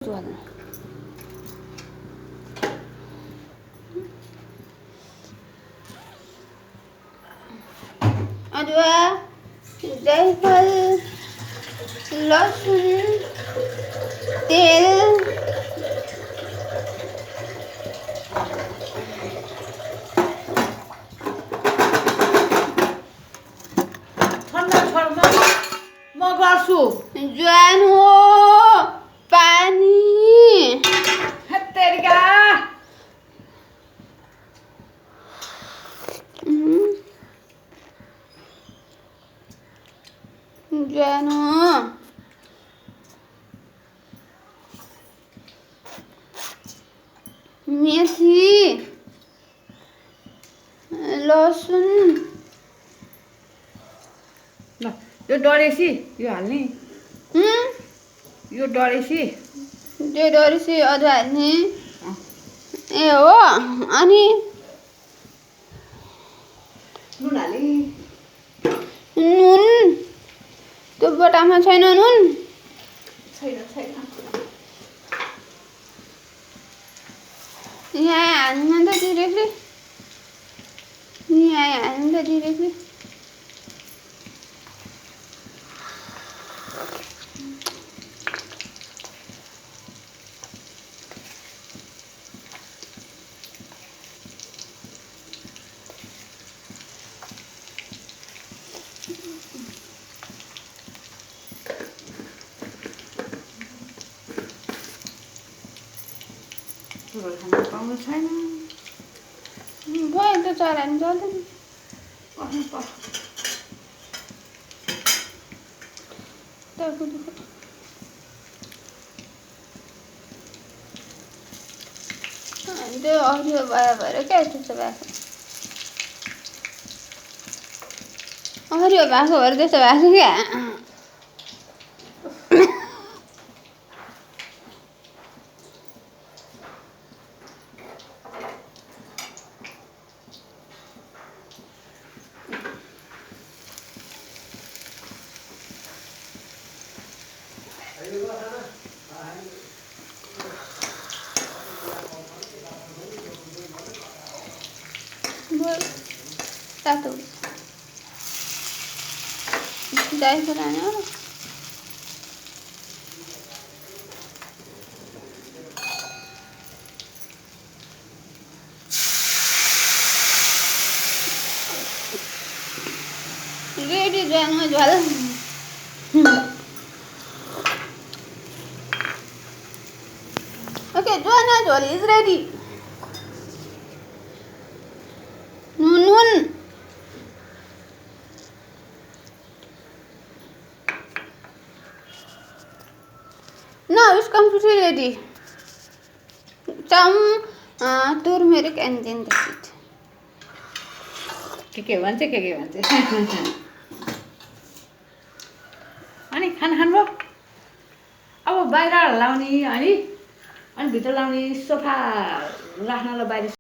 झोल अदुवा जायफल लसुन तेल म गर्छु ज्वान हो पानी हत्तेरिका ज्वान हो मेथी लसुन ल यो डढेसी यो हाल्ने यो डढेसी त्यो डोरेसी अदुवा हाल्ने ए हो अनि नुन हाले नुन त्यो बोटामा छैन नुन छैन यहाँ हाल्नु त डिरेक्टली यहाँ हाल्नु त डिरेक्टली झोल खान पाउनु छैन भयो त चलाउनु चल्दैन पर्नु पर्छ त्यो हरियो भएर क्या त्यस्तो भएको हरियो भएको भएर त्यस्तो भएको क्या तातो जायफल हाल्यो रेडी जानु झोल ओके ज्वानो झोल इज रेडी नुन now it's completely ready some turmeric and then the seed के भन्छ अनि खानुभयो अब बाहिर लाउने अनि भित्र लाउने सोफा राख्नलाई बाहिर